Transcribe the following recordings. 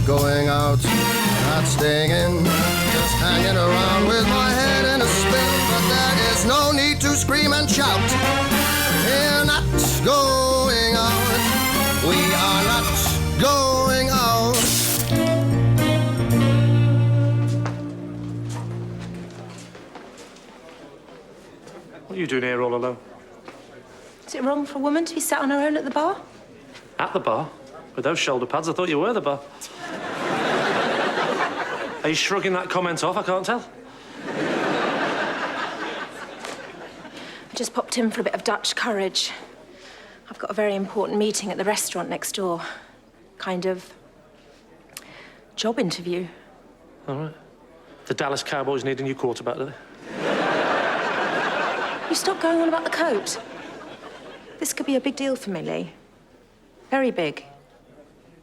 going out, not staying in, just hanging around with my head in a spin. But there is no need to scream and shout. We're not going out. We are not going out. What are you doing here all alone? Is it wrong for a woman to be sat on her own at the bar? At the bar? With those shoulder pads, I thought you were the bar. Are you shrugging that comment off? I can't tell. I just popped in for a bit of Dutch courage. I've got a very important meeting at the restaurant next door. Kind of job interview. All right. The Dallas Cowboys need a new quarterback, do they? You stop going on about the coat. This could be a big deal for me, Lee. Very big.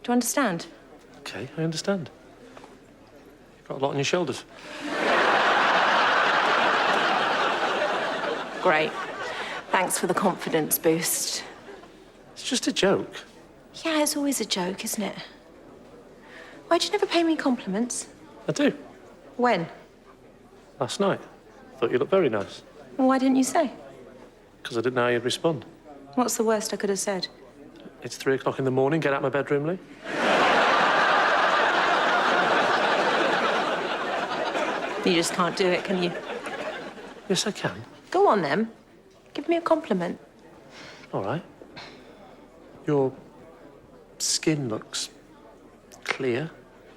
Do you understand? OK, I understand. You've got a lot on your shoulders. Great. Thanks for the confidence boost. It's just a joke. Yeah, it's always a joke, isn't it? Why'd you never pay me compliments? I do. When? Last night. Thought you looked very nice. Well, why didn't you say? Because I didn't know how you'd respond. What's the worst I could have said? It's 3 o'clock in the morning. Get out of my bedroom, Lee. You just can't do it, can you? Yes, I can. Go on, then. Give me a compliment. All right. Your skin looks clear.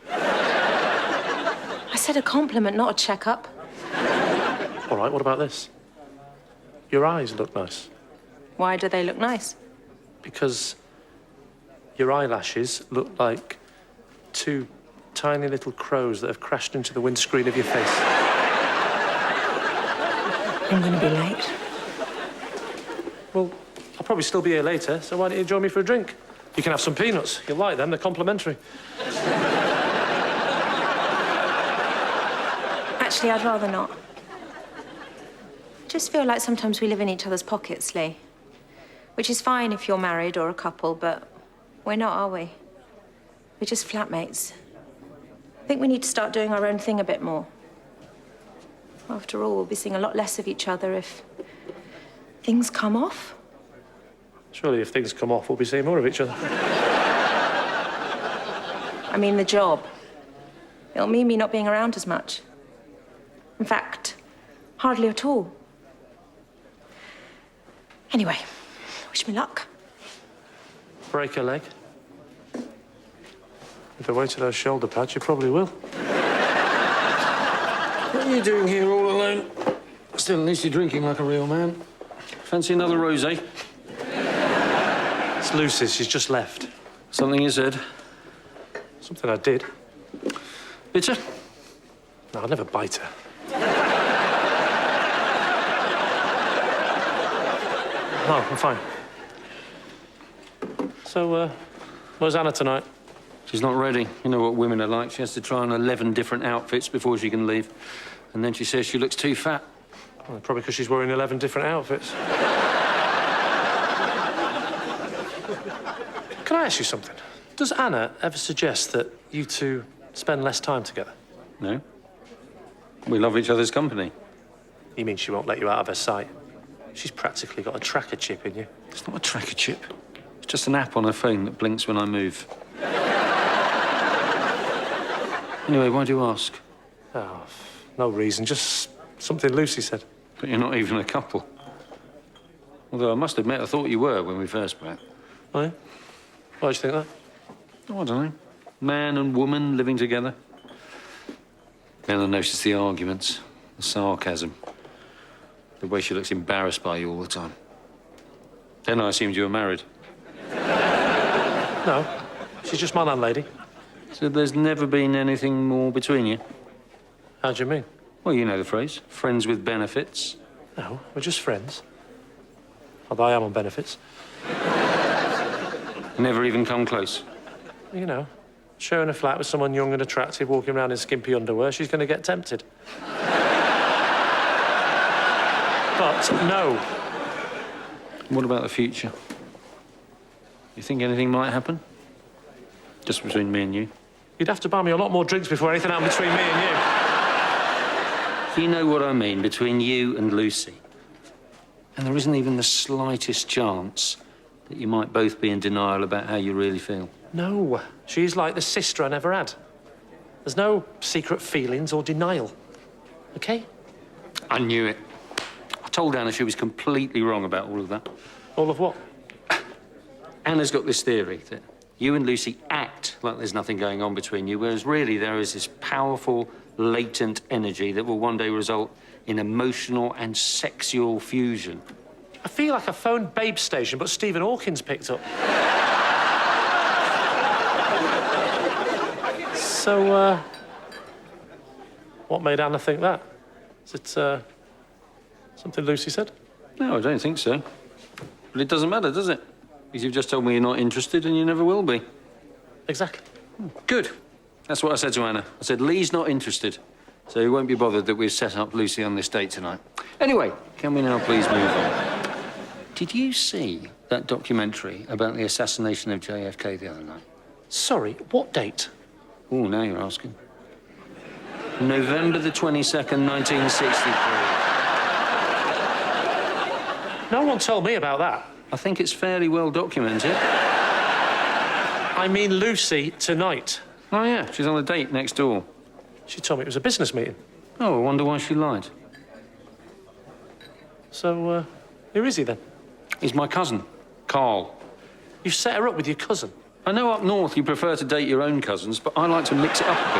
I said a compliment, not a checkup. All right, what about this? Your eyes look nice. Why do they look nice? Because your eyelashes look like 2 tiny little crows that have crashed into the windscreen of your face. I'm going to be late. Well, I'll probably still be here later, so why don't you join me for a drink? You can have some peanuts. You'll like them, they're complimentary. Actually, I'd rather not. I just feel like sometimes we live in each other's pockets, Lee. Which is fine if you're married or a couple, but we're not, are we? We're just flatmates. I think we need to start doing our own thing a bit more. After all, we'll be seeing a lot less of each other if things come off. Surely if things come off, we'll be seeing more of each other. I mean, the job. It'll mean me not being around as much. In fact, hardly at all. Anyway, wish me luck. Break a leg. If I waited those shoulder pads, you probably will. What are you doing here all alone? Still, at least you're drinking like a real man. Fancy another rosé? It's Lucy's. She's just left. Something you said? Something I did. Bitter? No, I'd never bite her. No, I'm fine. So, where's Anna tonight? She's not ready. You know what women are like. She has to try on 11 different outfits before she can leave. And then she says she looks too fat. Well, probably because she's wearing 11 different outfits. Can I ask you something? Does Anna ever suggest that you two spend less time together? No. We love each other's company. You mean she won't let you out of her sight? She's practically got a tracker chip in you. It's not a tracker chip. It's just an app on her phone that blinks when I move. Anyway, why do you ask? Oh, no reason, just something Lucy said. But you're not even a couple. Although I must admit, I thought you were when we first met. Oh, yeah? Why do you think that? Oh, I don't know. Man and woman living together. Then I noticed the arguments, the sarcasm, the way she looks embarrassed by you all the time. Then I assumed you were married. No, she's just my landlady. So there's never been anything more between you? How do you mean? Well, you know the phrase, friends with benefits. No, we're just friends. Although I am on benefits. Never even come close. You know, sharing a flat with someone young and attractive walking around in skimpy underwear, she's going to get tempted. But no. What about the future? You think anything might happen? Just between me and you? You'd have to buy me a lot more drinks before anything happened between me and you. You know what I mean, between you and Lucy. And there isn't even the slightest chance that you might both be in denial about how you really feel. No, she's like the sister I never had. There's no secret feelings or denial, OK? I knew it. I told Anna she was completely wrong about all of that. All of what? Anna's got this theory that you and Lucy act like there's nothing going on between you, whereas really there is this powerful, latent energy that will one day result in emotional and sexual fusion. I feel like I phoned Babe Station, but Stephen Hawkins picked up. So, what made Anna think that? Is it, something Lucy said? No, I don't think so. But it doesn't matter, does it? Because you've just told me you're not interested and you never will be. Exactly. Good. That's what I said to Anna. I said, Lee's not interested, so he won't be bothered that we've set up Lucy on this date tonight. Anyway, can we now please move on? Did you see that documentary about the assassination of JFK the other night? Sorry, what date? Oh, now you're asking. November the 22nd, 1963. No one told me about that. I think it's fairly well documented. I mean Lucy tonight. Oh, yeah, she's on a date next door. She told me it was a business meeting. Oh, I wonder why she lied. So, who is he then? He's my cousin, Carl. You set her up with your cousin? I know up north you prefer to date your own cousins, but I like to mix it up a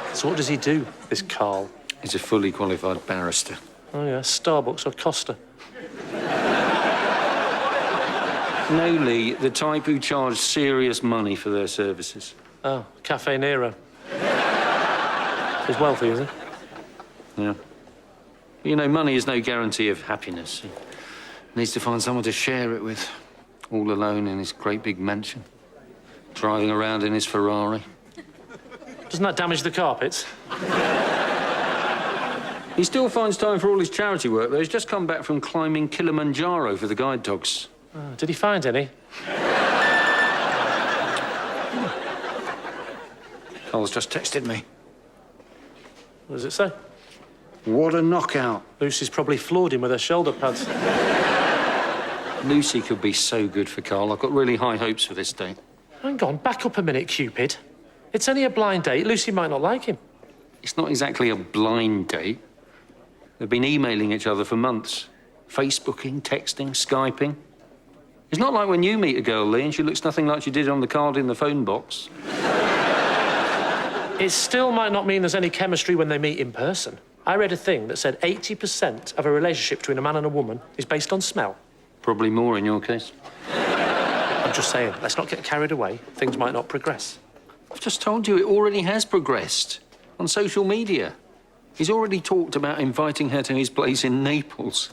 bit. So what does he do, this Carl? He's a fully qualified barrister. Oh, yeah, Starbucks or Costa? No, Lee, the type who charge serious money for their services. Oh, Cafe Nero. He's wealthy, is he? Yeah. You know, money is no guarantee of happiness. He needs to find someone to share it with, all alone in his great big mansion, driving around in his Ferrari. Doesn't that damage the carpets? He still finds time for all his charity work, though. He's just come back from climbing Kilimanjaro for the guide dogs. Oh, did he find any? Carl's just texted me. What does it say? What a knockout. Lucy's probably floored him with her shoulder pads. Lucy could be so good for Carl. I've got really high hopes for this date. Hang on, back up a minute, Cupid. It's only a blind date. Lucy might not like him. It's not exactly a blind date. They've been emailing each other for months. Facebooking, texting, Skyping. It's not like when you meet a girl, Lee, and she looks nothing like she did on the card in the phone box. It still might not mean there's any chemistry when they meet in person. I read a thing that said 80% of a relationship between a man and a woman is based on smell. Probably more in your case. I'm just saying, let's not get carried away. Things might not progress. I've just told you it already has progressed. On social media. He's already talked about inviting her to his place in Naples.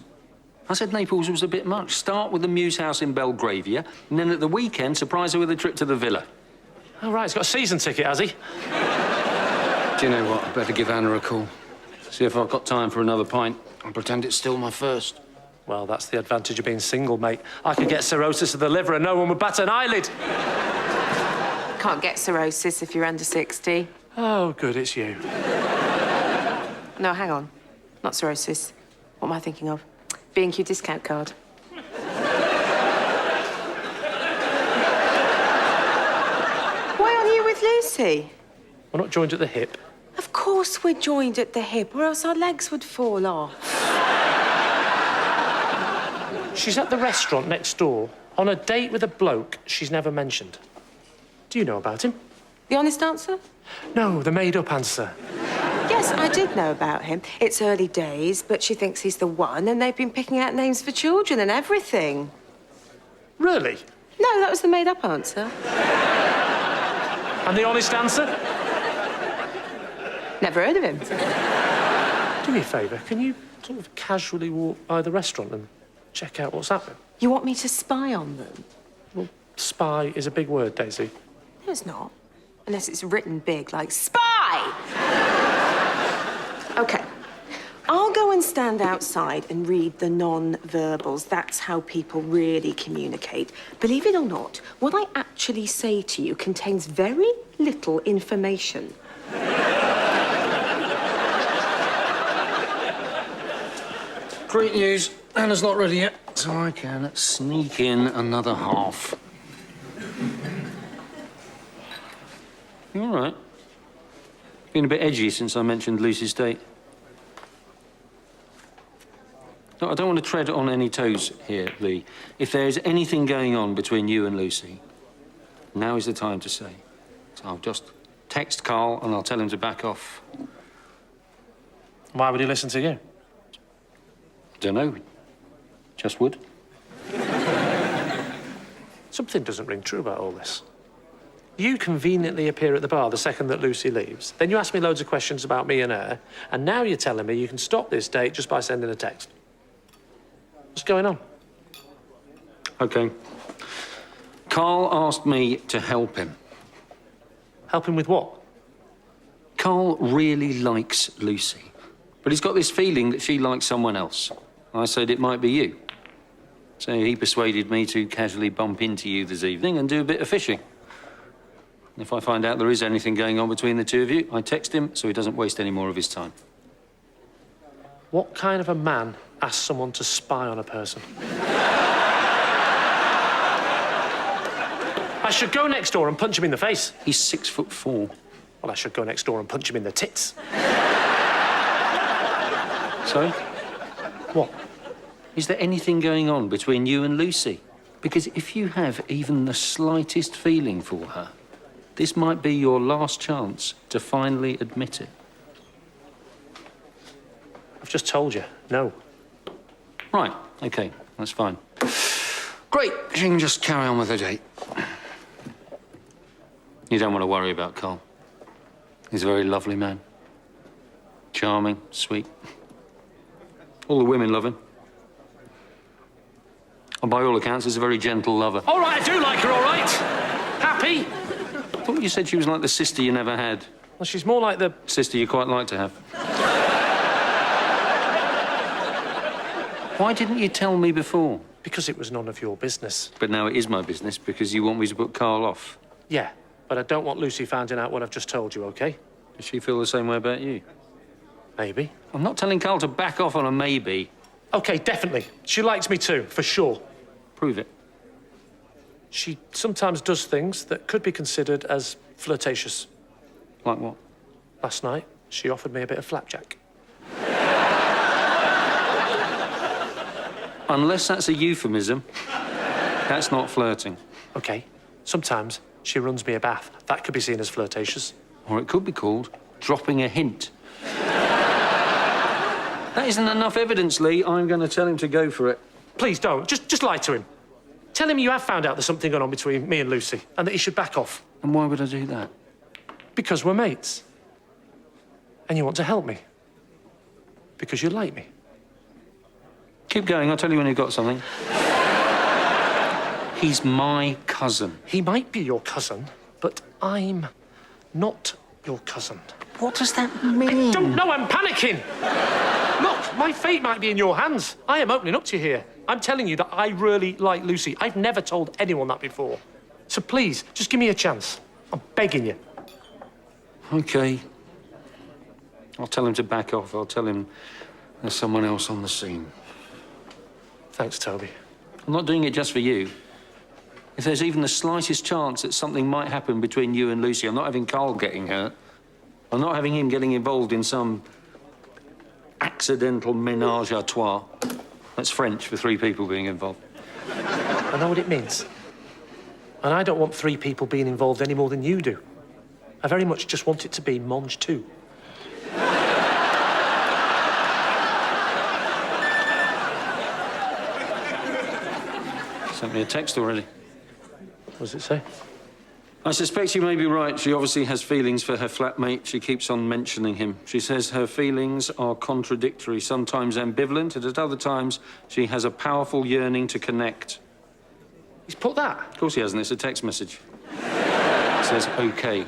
I said Naples was a bit much. Start with the Muse House in Belgravia, and then at the weekend, surprise her with a trip to the villa. Oh, right, he's got a season ticket, has he? Do you know what? I better give Anna a call. See if I've got time for another pint. I'll pretend it's still my first. Well, that's the advantage of being single, mate. I could get cirrhosis of the liver and no one would bat an eyelid. Can't get cirrhosis if you're under 60. Oh, good, it's you. No, hang on. Not cirrhosis. What am I thinking of? B&Q discount card. Why aren't you with Lucy? We're not joined at the hip. Of course we're joined at the hip, or else our legs would fall off. She's at the restaurant next door on a date with a bloke she's never mentioned. Do you know about him? The honest answer? No, the made-up answer. Yes, I did know about him. It's early days, but she thinks he's the one, and they've been picking out names for children and everything. Really? No, that was the made-up answer. And the honest answer? Never heard of him. Do me a favour, can you sort of casually walk by the restaurant and check out what's happening? You want me to spy on them? Well, spy is a big word, Daisy. No, it's not. Unless it's written big, like spy! OK. I'll go and and stand outside and read the non-verbals. That's how people really communicate. Believe it or not, what I actually say to you contains very little information. Great news. Anna's not ready yet, so I can sneak in another half. You all right? Been a bit edgy since I mentioned Lucy's date. No, I don't want to tread on any toes here, Lee. If there is anything going on between you and Lucy, now is the time to say. So I'll just text Carl and I'll tell him to back off. Why would he listen to you? Don't know. Just would. Something doesn't ring true about all this. You conveniently appear at the bar the second that Lucy leaves. Then you ask me loads of questions about me and her. And now you're telling me you can stop this date just by sending a text. What's going on? OK. Carl asked me to help him. Help him with what? Carl really likes Lucy. But he's got this feeling that she likes someone else. I said it might be you. So he persuaded me to casually bump into you this evening and do a bit of fishing. If I find out there is anything going on between the two of you, I text him so he doesn't waste any more of his time. What kind of a man asks someone to spy on a person? I should go next door and punch him in the face. He's 6'4". Well, I should go next door and punch him in the tits. So? What? Is there anything going on between you and Lucy? Because if you have even the slightest feeling for her, this might be your last chance to finally admit it. I've just told you, no. Right, OK, that's fine. Great, she can just carry on with her date. You don't want to worry about Carl. He's a very lovely man. Charming, sweet. All the women love him. And by all accounts, he's a very gentle lover. All right, I do like her, all right. Happy? I thought you said she was like the sister you never had. Well, she's more like the... Sister you quite like to have. Why didn't you tell me before? Because it was none of your business. But now it is my business because you want me to put Carl off. Yeah, but I don't want Lucy finding out what I've just told you, OK? Does she feel the same way about you? Maybe. I'm not telling Carl to back off on a maybe. OK, definitely. She likes me too, for sure. Prove it. She sometimes does things that could be considered as flirtatious. Like what? Last night, she offered me a bit of flapjack. Unless that's a euphemism, that's not flirting. OK, sometimes she runs me a bath. That could be seen as flirtatious. Or it could be called dropping a hint. That isn't enough evidence, Lee. I'm going to tell him to go for it. Please don't. Just lie to him. Tell him you have found out there's something going on between me and Lucy and that he should back off. And why would I do that? Because we're mates. And you want to help me. Because you like me. Keep going. I'll tell you when you've got something. He's my cousin. He might be your cousin, but I'm not your cousin. What does that mean? I don't know. I'm panicking. Look, my fate might be in your hands. I am opening up to you here. I'm telling you that I really like Lucy. I've never told anyone that before. So please, just give me a chance. I'm begging you. OK. I'll tell him to back off. I'll tell him there's someone else on the scene. Thanks, Toby. I'm not doing it just for you. If there's even the slightest chance that something might happen between you and Lucy, I'm not having Carl getting hurt. I'm not having him getting involved in some accidental ménage à trois. That's French for 3 people being involved. I know what it means. And I don't want 3 people being involved any more than you do. I very much just want it to be Monge 2. Sent me a text already. What does it say? I suspect you may be right. She obviously has feelings for her flatmate. She keeps on mentioning him. She says her feelings are contradictory, sometimes ambivalent, and at other times she has a powerful yearning to connect. He's put that? Of course he hasn't. It's a text message. It says OK.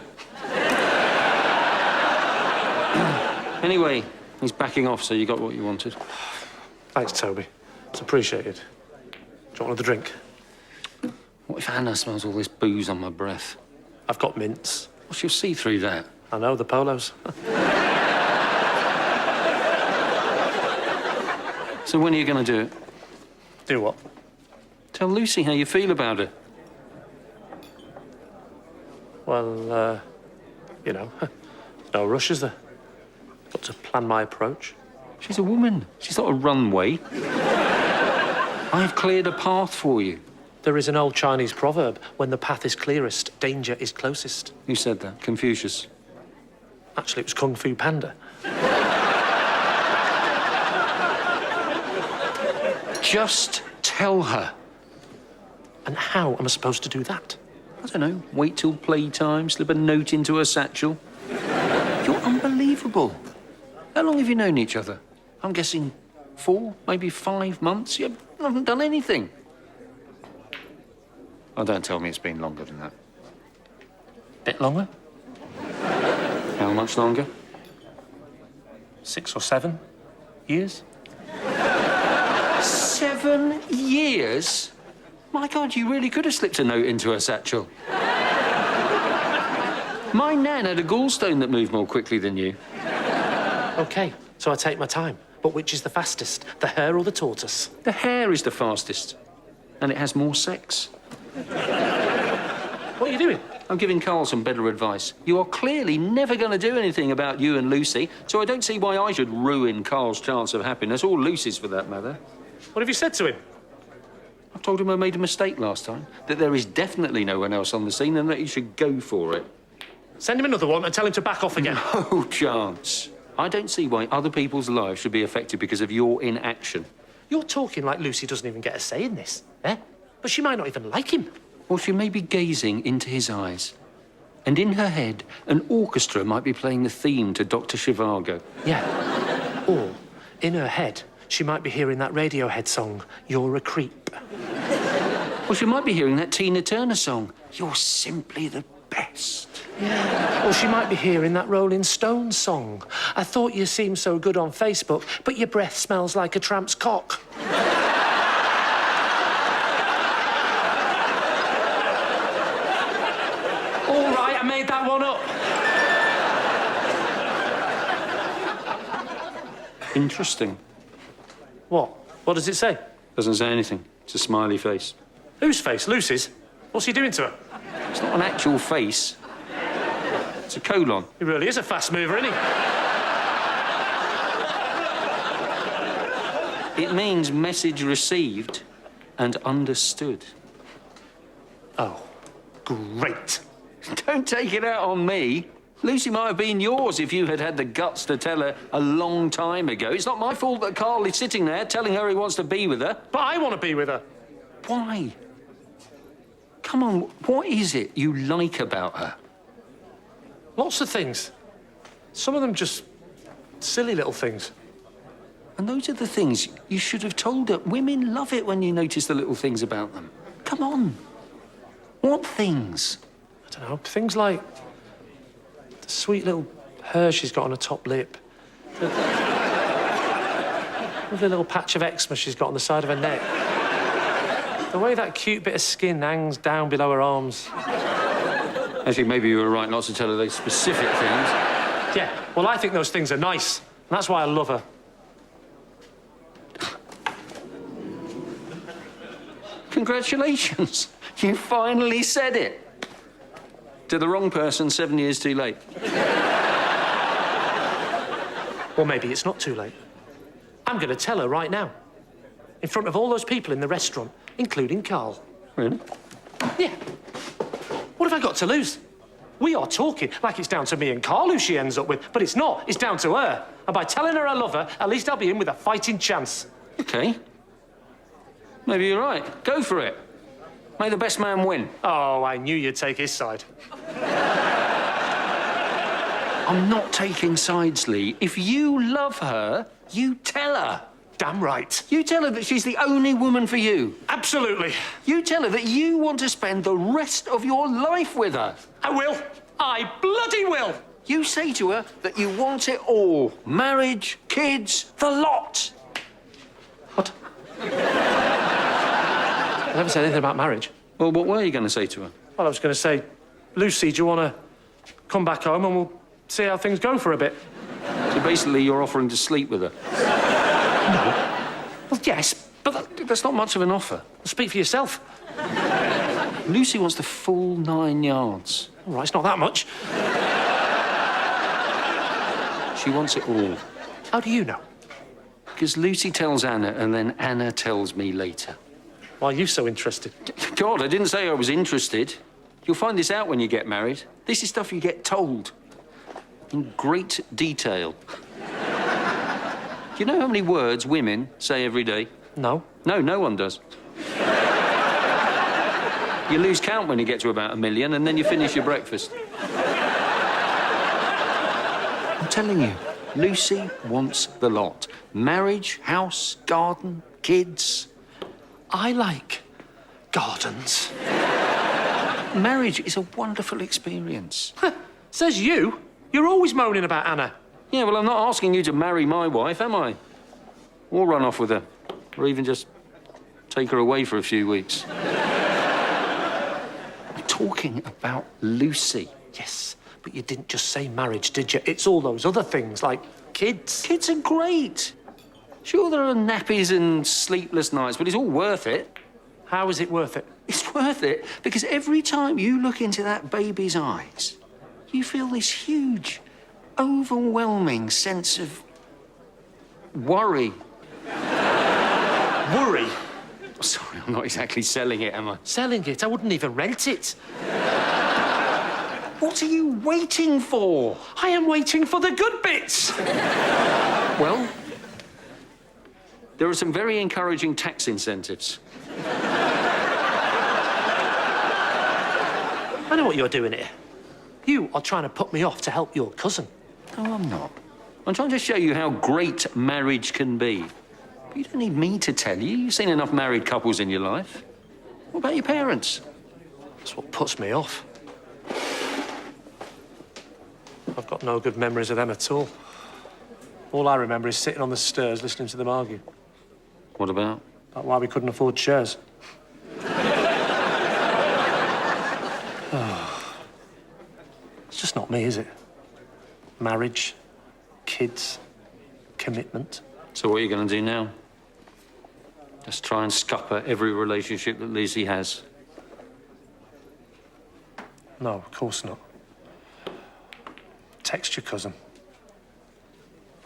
Anyway, He's backing off, so you got what you wanted. Thanks, Toby. It's appreciated. Do you want another drink? What if Anna smells all this booze on my breath? I've got mints. Well, she'll see through that. I know, the polos. So when are you going to do it? Do what? Tell Lucy how you feel about her. Well, you know, no rush, is there? Got to plan my approach. She's a woman. She's not a runway. I've cleared a path for you. There is an old Chinese proverb, when the path is clearest, danger is closest. Who said that? Confucius. Actually, it was Kung Fu Panda. Just tell her. And how am I supposed to do that? I don't know, wait till playtime, slip a note into her satchel. You're unbelievable. How long have you known each other? I'm guessing 4, maybe 5 months. You haven't done anything. Oh, don't tell me it's been longer than that. Bit longer? How much longer? 6 or 7 years? 7 years? My God, you really could have slipped a note into her satchel. My nan had a gallstone that moved more quickly than you. OK, so I take my time. But which is the fastest, the hare or the tortoise? The hare is the fastest, and it has more sex. What are you doing? I'm giving Carl some better advice. You are clearly never going to do anything about you and Lucy, so I don't see why I should ruin Carl's chance of happiness, or Lucy's for that matter. What have you said to him? I've told him I made a mistake last time, that there is definitely no one else on the scene and that he should go for it. Send him another one and tell him to back off again. No chance. I don't see why other people's lives should be affected because of your inaction. You're talking like Lucy doesn't even get a say in this, eh? But she might not even like him. Or she may be gazing into his eyes. And in her head, an orchestra might be playing the theme to Dr. Zhivago. Yeah. Or, in her head, she might be hearing that Radiohead song, You're a Creep. Or she might be hearing that Tina Turner song, You're Simply the Best. Yeah. Or she might be hearing that Rolling Stones song, I thought you seemed so good on Facebook, but your breath smells like a tramp's cock. All right, I made that one up. Interesting. What? What does it say? Doesn't say anything. It's a smiley face. Whose face? Lucy's? What's he doing to her? It's not an actual face. It's a colon. He really is a fast mover, isn't he? It means message received and understood. Oh, great. Don't take it out on me. Lucy might have been yours if you had had the guts to tell her a long time ago. It's not my fault that Carl is sitting there telling her he wants to be with her. But I want to be with her. Why? Come on, what is it you like about her? Lots of things. Some of them just silly little things. And those are the things you should have told her. Women love it when you notice the little things about them. Come on. What things? I don't know, things like the sweet little hair she's got on her top lip. The lovely little patch of eczema she's got on the side of her neck. The way that cute bit of skin hangs down below her arms. Actually, maybe you were right not to tell her those specific things. Yeah, well, I think those things are nice. And that's why I love her. Congratulations. You finally said it. To the wrong person 7 years too late. Or maybe it's not too late. I'm going to tell her right now. In front of all those people in the restaurant, including Carl. Really? Yeah. What have I got to lose? We are talking like it's down to me and Carl who she ends up with, but it's not. It's down to her. And by telling her I love her, at least I'll be in with a fighting chance. OK. Maybe you're right. Go for it. May the best man win. Oh, I knew you'd take his side. I'm not taking sides, Lee. If you love her, you tell her. Damn right. You tell her that she's the only woman for you. Absolutely. You tell her that you want to spend the rest of your life with her. I will. I bloody will. You say to her that you want it all. Marriage, kids, the lot. What? I never said anything about marriage. Well, what were you going to say to her? Well, I was going to say, Lucy, do you want to come back home and we'll see how things go for a bit? So basically, you're offering to sleep with her? Well, yes, but That's not much of an offer. speak for yourself. Lucy wants the full 9 yards. All right, it's not that much. She wants it all. How do you know? Because Lucy tells Anna, and then Anna tells me later. Why are you so interested? God, I didn't say I was interested. You'll find this out when you get married. This is stuff you get told. In great detail. Do you know how many words women say every day? No. No, no one does. You lose count when you get to about 1 million, and then you finish your breakfast. I'm telling you, Lucy wants the lot. Marriage, house, garden, kids. I like gardens. Marriage is a wonderful experience. Says you. You're always moaning about Anna. Yeah, well, I'm not asking you to marry my wife, am I? Or run off with her. Or even just take her away for a few weeks. I'm talking about Lucy. Yes, but you didn't just say marriage, did you? It's all those other things, like kids. Kids are great. Sure, there are nappies and sleepless nights, but it's all worth it. How is it worth it? It's worth it because every time you look into that baby's eyes, you feel this huge, overwhelming sense of worry. Worry. Sorry, I'm not exactly selling it, am I? Selling it? I wouldn't even rent it. What are you waiting for? I am waiting for the good bits. Well, there are some very encouraging tax incentives. I know what you're doing here. You are trying to put me off to help your cousin. No, I'm not. I'm trying to show you how great marriage can be. But you don't need me to tell you. You've seen enough married couples in your life. What about your parents? That's what puts me off. I've got no good memories of them at all. All I remember is sitting on the stairs listening to them argue. What about? About why we couldn't afford shares. It's just not me, is it? Marriage, kids, commitment. So what are you going to do now? Just try and scupper every relationship that Lucy has? No, of course not. Text your cousin.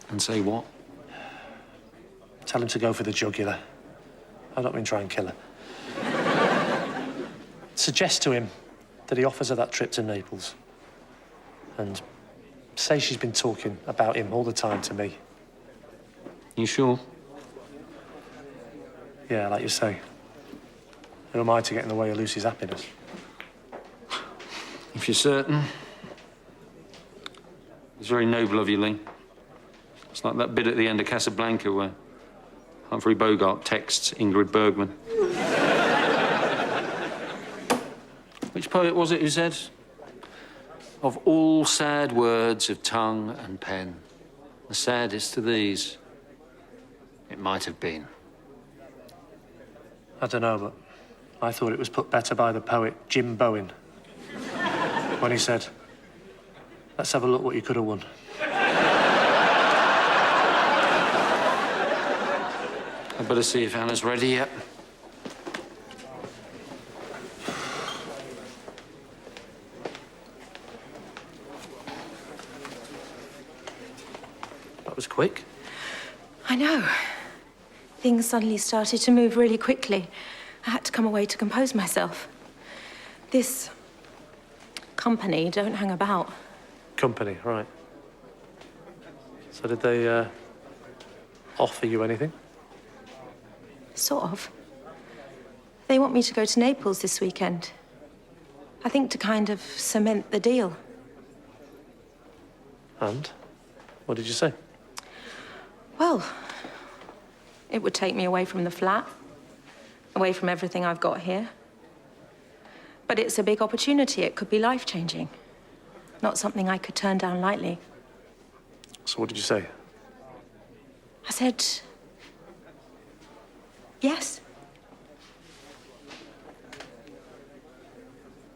And say what? Tell him to go for the jugular. I don't mean try and kill her. Suggest to him that he offers her that trip to Naples. And say she's been talking about him all the time to me. You sure? Yeah, like you say. Who am I to get in the way of Lucy's happiness? If you're certain. It's very noble of you, Lee. It's like that bit at the end of Casablanca where Humphrey Bogart texts Ingrid Bergman. Which poet was it who said, "Of all sad words of tongue and pen, the saddest of these, it might have been." I don't know, but I thought it was put better by the poet Jim Bowen when he said, "Let's have a look what you could have won." I'd better see if Anna's ready yet. That was quick. I know. Things suddenly started to move really quickly. I had to come away to compose myself. This company don't hang about. Company, right. So did they, offer you anything? Sort of. They want me to go to Naples this weekend. I think to kind of cement the deal. And? What did you say? Well, it would take me away from the flat, away from everything I've got here. But it's a big opportunity. It could be life-changing. Not something I could turn down lightly. So what did you say? I said... yes.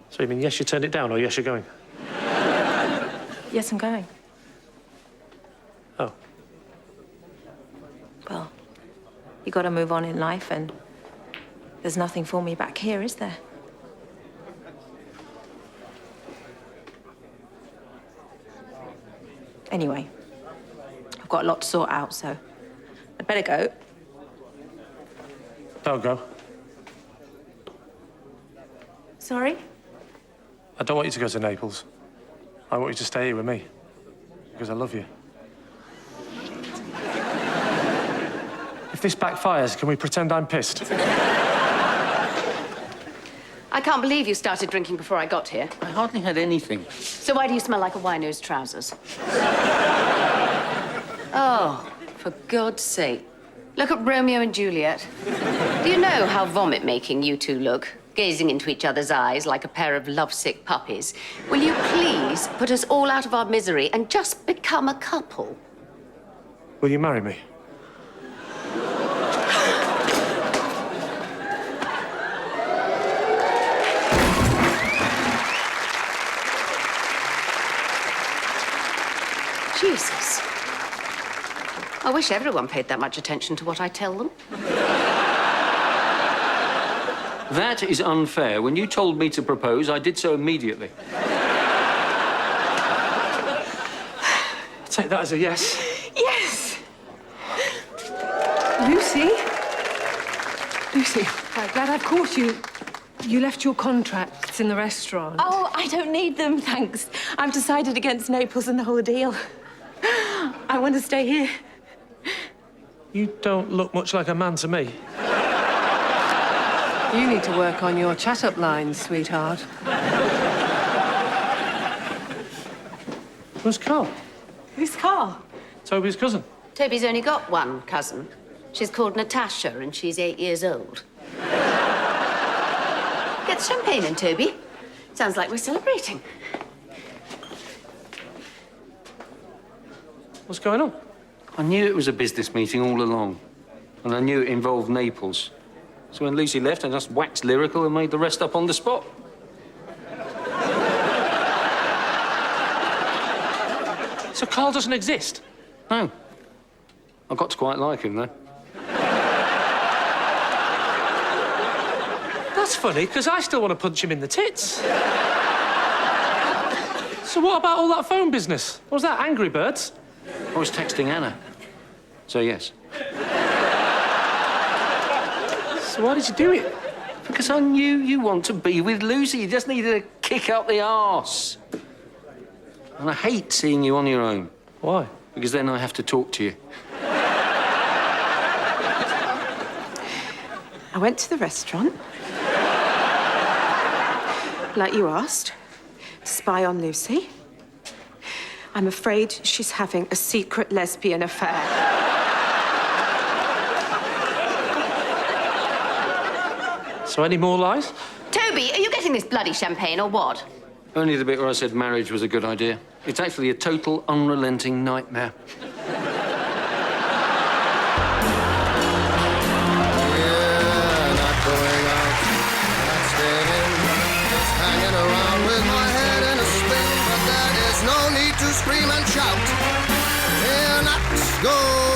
So you mean yes, you turned it down, or yes, you're going? Yes, I'm going. Oh. Well, you got to move on in life, and there's nothing for me back here, is there? Anyway, I've got a lot to sort out, so I'd better go. Don't go. Sorry? I don't want you to go to Naples. I want you to stay here with me. Because I love you. If this backfires, can we pretend I'm pissed? I can't believe you started drinking before I got here. I hardly had anything. So why do you smell like a wino's trousers? Oh, for God's sake. Look at Romeo and Juliet. Do you know how vomit-making you two look? Gazing into each other's eyes like a pair of lovesick puppies. Will you please put us all out of our misery and just become a couple? Will you marry me? Jesus. I wish everyone paid that much attention to what I tell them. That is unfair. When you told me to propose, I did so immediately. I'll take that as a yes. Yes! Lucy? Lucy, I'm glad I've caught you. You left your contracts in the restaurant. Oh, I don't need them, thanks. I've decided against Naples and the whole deal. I want to stay here. You don't look much like a man to me. You need to work on your chat-up lines, sweetheart. Where's Carl? Who's Carl? Toby's cousin. Toby's only got one cousin. She's called Natasha, and she's 8 years old. Get the champagne in, Toby. Sounds like we're celebrating. What's going on? I knew it was a business meeting all along. And I knew it involved Naples. So when Lucy left, I just waxed lyrical and made the rest up on the spot. So Carl doesn't exist? No. I got to quite like him, though. That's funny, because I still want to punch him in the tits. So what about all that phone business? What was that, Angry Birds? I was texting Anna. So, yes. So why did you do it? Because I knew you want to be with Lucy. You just needed a kick up the arse. And I hate seeing you on your own. Why? Because then I have to talk to you. I went to the restaurant, like you asked, to spy on Lucy. I'm afraid she's having a secret lesbian affair. So any more lies? Toby, are you getting this bloody champagne or what? Only the bit where I said marriage was a good idea. It's actually a total, unrelenting nightmare. Yeah, not going out, not staying in, just hanging around with my head in a spin. But there is no need to scream and shout. We're not going